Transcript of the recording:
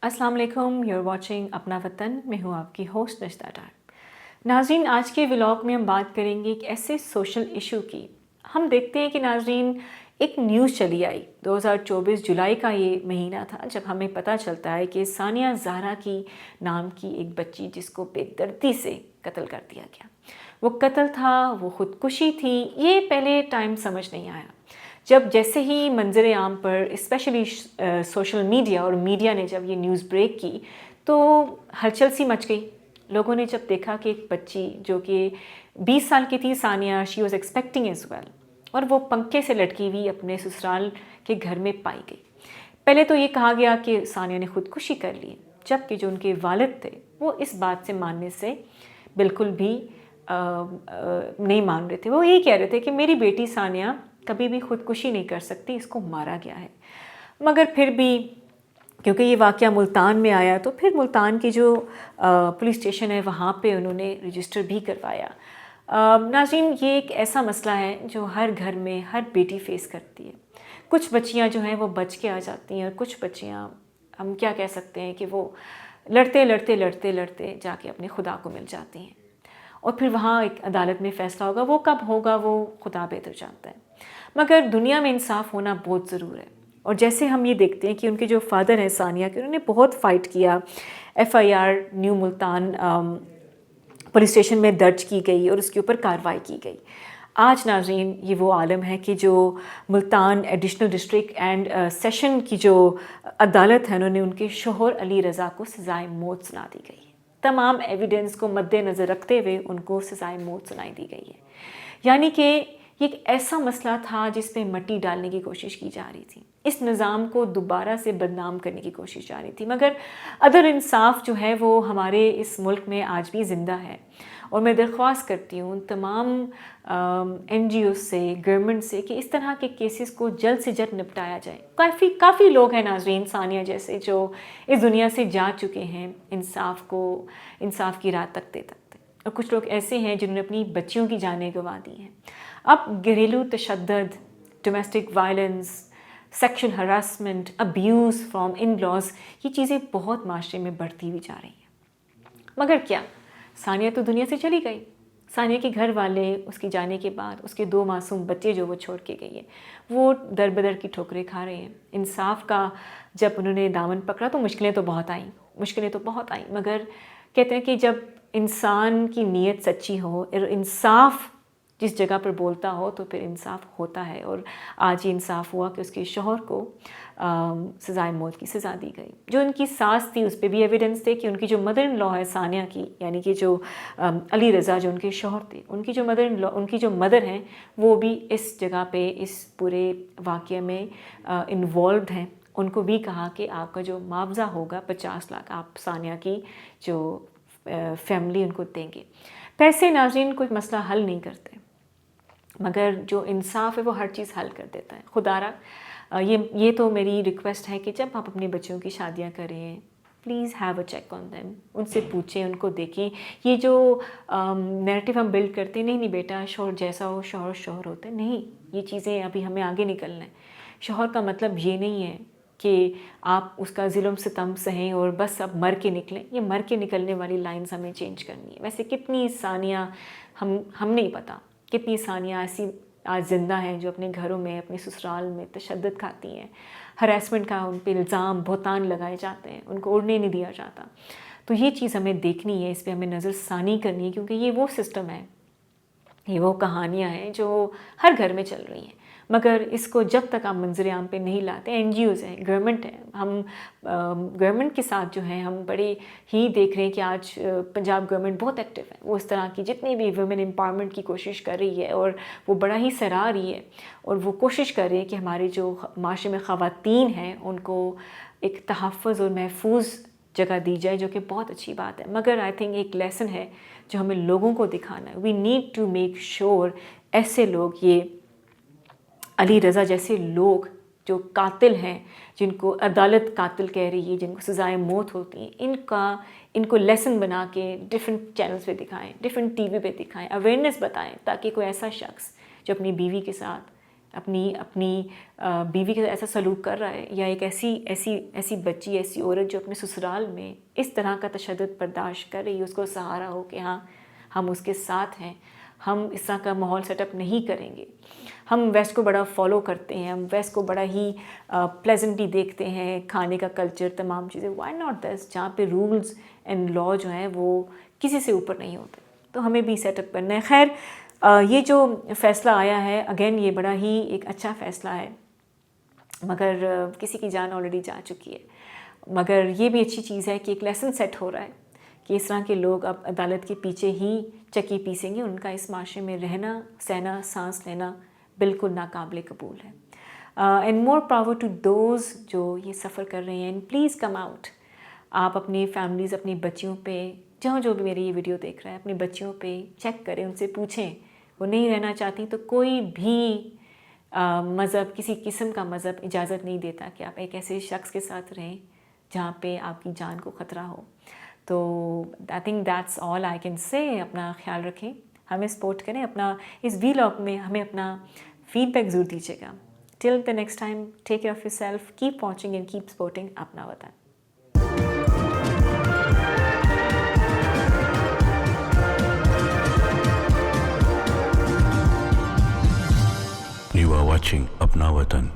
अस्सलाम वालेकुम, you're watching अपना वतन। मैं हूँ आपकी होस्ट नजदा डार। नाज़रीन, आज के व्लॉग में हम बात करेंगे एक ऐसे सोशल इशू की। हम देखते हैं कि नाज़रीन, एक न्यूज़ चली आई 2024 जुलाई का ये महीना था जब हमें पता चलता है कि सानिया ज़हरा की नाम की एक बच्ची जिसको बेदर्दी से कत्ल कर दिया गया। वो कत्ल था, वो ख़ुदकुशी थी, ये पहले टाइम समझ नहीं आया। जब जैसे ही मंजर आम पर स्पेशली सोशल मीडिया और मीडिया ने जब ये न्यूज़ ब्रेक की तो हलचल सी मच गई। लोगों ने जब देखा कि एक बच्ची जो कि 20 साल की थी, Sania, she was expecting as well, और वो पंखे से लटकी हुई अपने ससुराल के घर में पाई गई। पहले तो ये कहा गया कि सानिया ने ख़ुदकुशी कर ली, जबकि जो उनके वालिद थे वो इस बात से मानने से बिल्कुल भी नहीं मान रहे थे। वो यही कह रहे थे कि मेरी बेटी सानिया कभी भी ख़ुदकुशी नहीं कर सकती, इसको मारा गया है। मगर फिर भी क्योंकि ये वाक़या मुल्तान में आया तो फिर मुल्तान की जो पुलिस स्टेशन है वहाँ पे उन्होंने रजिस्टर भी करवाया। नाज़रीन, ये एक ऐसा मसला है जो हर घर में हर बेटी फ़ेस करती है। कुछ बच्चियाँ जो हैं वो बच के आ जाती हैं और कुछ बच्चियाँ, हम क्या कह सकते हैं कि वो लड़ते लड़ते लड़ते लड़ते जाके अपने खुदा को मिल जाती हैं, और फिर वहाँ एक अदालत में फ़ैसला होगा। वो कब होगा वो खुदा बेहतर जानता है, मगर दुनिया में इंसाफ होना बहुत ज़रूर है। और जैसे हम ये देखते हैं कि उनके जो फादर हैं सानिया के, उन्होंने बहुत फ़ाइट किया। FIR new Multan police station में दर्ज की गई और उसके ऊपर कार्रवाई की गई। आज नाज़रीन, ये वो आलम है कि जो Multan additional district and session की जो अदालत है, उन्होंने उनके शोहर अली रज़ा को सज़ाए मौत सुना दी गई है। तमाम एविडेंस को मद्देनज़र रखते हुए उनको सज़ाए मौत सुनाई दी गई है। यानी कि ये एक ऐसा मसला था जिस पे मट्टी डालने की कोशिश की जा रही थी, इस निज़ाम को दोबारा से बदनाम करने की कोशिश जा रही थी। मगर अदल इंसाफ जो है वो हमारे इस मुल्क में आज भी ज़िंदा है, और मैं दरख्वास्त करती हूँ तमाम NGO से, गवर्नमेंट से, कि इस तरह के केसेस को जल्द से जल्द निपटाया जाए। काफ़ी लोग हैं नाज़रीन, सानिया जैसे, जो इस दुनिया से जा चुके हैं इंसाफ की राह तकते तकते, और कुछ लोग ऐसे हैं जिन्होंने अपनी बच्चियों की जानें गंवा दी हैं। अब घरेलू तशद्दुद, domestic violence, sexual harassment, abuse from in laws, ये चीज़ें बहुत माशरे में बढ़ती हुई जा रही हैं। मगर क्या, सानिया तो दुनिया से चली गई। सानिया के घर वाले उसकी जाने के बाद उसके 2 मासूम बच्चे जो वो छोड़ के गई है, वो दर बदर की ठोकरें खा रहे हैं। इंसाफ का जब उन्होंने दामन पकड़ा तो मुश्किलें तो बहुत आई, मगर कहते हैं कि जब इंसान की नीयत सच्ची हो और इंसाफ जिस जगह पर बोलता हो तो फिर इंसाफ होता है। और आज ये इंसाफ हुआ कि उसके शौहर को सज़ाए मौत की सज़ा दी गई। जो उनकी सास थी उस पर भी एविडेंस थे कि उनकी जो मदर इन लॉ है सानिया की, यानी कि जो अली रज़ा जो उनके शौहर थे, उनकी जो मदर इन लॉ, उनकी जो मदर हैं, वो भी इस जगह पे इस पूरे वाक़ये में इन्वॉल्व हैं। उनको भी कहा कि आपका जो मुआवजा होगा 50 लाख आप सानिया की जो फैमिली उनको देंगे। पैसे नाज़रीन कोई मसला हल नहीं करते, मगर जो इंसाफ है वो हर चीज़ हल कर देता है। खुदारा ये तो मेरी रिक्वेस्ट है कि जब आप अपने बच्चों की शादियां करें, please have a check on them, उनसे पूछें, उनको देखें। ये जो नैरेटिव हम बिल्ड करते हैं, नहीं बेटा शौहर जैसा हो शौहर होते हैं, नहीं, ये चीज़ें अभी हमें आगे निकलना है। शौहर का मतलब ये नहीं है कि आप उसका ज़ुल्म सितम सहें और बस अब मर के निकलें। ये मर के निकलने वाली लाइन्स हमें चेंज करनी है। वैसे कितनी सानिया हम नहीं पता कितनी सानिया ऐसी आज ज़िंदा हैं जो अपने घरों में, अपने ससुराल में तशद्दुद खाती हैं, हरासमेंट का उन पर इल्ज़ाम बहुतान लगाए जाते हैं, उनको उड़ने नहीं दिया जाता। तो ये चीज़ हमें देखनी है, इस पर हमें नज़र सानी करनी है, क्योंकि ये वो सिस्टम है, ये वो कहानियाँ हैं जो हर घर में चल रही हैं। मगर इसको जब तक आप मंजर आम पे नहीं लाते, NGOs हैं, गवर्नमेंट है, हम गवर्नमेंट के साथ जो है हम बड़े ही देख रहे हैं कि आज पंजाब गवर्नमेंट बहुत एक्टिव है। वो इस तरह की जितनी भी वुमेन एम्पावरमेंट की कोशिश कर रही है और वो बड़ा ही सराह रही है, और वो कोशिश कर रही है कि हमारे जो माशरे में ख़वातीन हैं उनको एक तहफ़्फ़ुज़ और महफूज जगह दी जाए, जो कि बहुत अच्छी बात है। मगर आई थिंक एक लेसन है जो हमें लोगों को दिखाना है। We need to make sure ऐसे लोग, ये अली रज़ा जैसे लोग जो कातिल हैं, जिनको अदालत कातिल कह रही है, जिनको सज़ाए मौत होती हैं, इनको लेसन बना के डिफरेंट चैनल्स पे दिखाएं, डिफरेंट TV पे दिखाएं, अवेयरनेस बताएं, ताकि कोई ऐसा शख्स जो अपनी बीवी के साथ اپنی بیوی کے ایسا سلوک کر رہا ہے، یا ایک ایسی بچی، ایسی عورت جو اپنے سسرال میں اس طرح کا تشدد برداشت کر رہی ہے، اس کو سہارا ہو کہ ہاں ہم اس کے ساتھ ہیں، ہم اس طرح کا ماحول سیٹ اپ نہیں کریں گے. ہم ویسٹ کو بڑا فالو کرتے ہیں، ہم ویسٹ کو بڑا ہی پلیزنٹلی دیکھتے ہیں، کھانے کا کلچر، تمام چیزیں. Why not this? جہاں پہ رولز اینڈ لا جو ہیں وہ کسی سے اوپر نہیں ہوتے، تو ہمیں بھی سیٹ اپ کرنا ہے. خیر یہ جو فیصلہ آیا ہے اگین یہ بڑا ہی ایک اچھا فیصلہ ہے، مگر کسی کی جان آلریڈی جا چکی ہے. مگر یہ بھی اچھی چیز ہے کہ ایک لیسن سیٹ ہو رہا ہے کہ اس طرح کے لوگ اب عدالت کے پیچھے ہی چکی پیسیں گے. ان کا اس معاشرے میں رہنا، سہنا، سانس لینا بالکل ناقابل قبول ہے. And more power to those جو یہ سفر کر رہے ہیں. And please come out. آپ اپنی فیملیز، اپنی بچیوں پہ، جو بھی میری یہ ویڈیو دیکھ رہا ہے، اپنی بچیوں پہ چیک کریں، ان سے پوچھیں وہ نہیں رہنا چاہتی تو کوئی بھی مذہب، کسی قسم کا مذہب اجازت نہیں دیتا کہ آپ ایک ایسے شخص کے ساتھ رہیں جہاں پہ آپ کی جان کو خطرہ ہو. تو I think that's all I can say. اپنا خیال رکھیں، ہمیں سپورٹ کریں. اپنا اس ولاگ میں ہمیں اپنا فیڈ بیک ضرور دیجیے گا. Till the next time, take care of yourself, keep watching and keep supporting اپنا وطن. You are watching Apna Watan.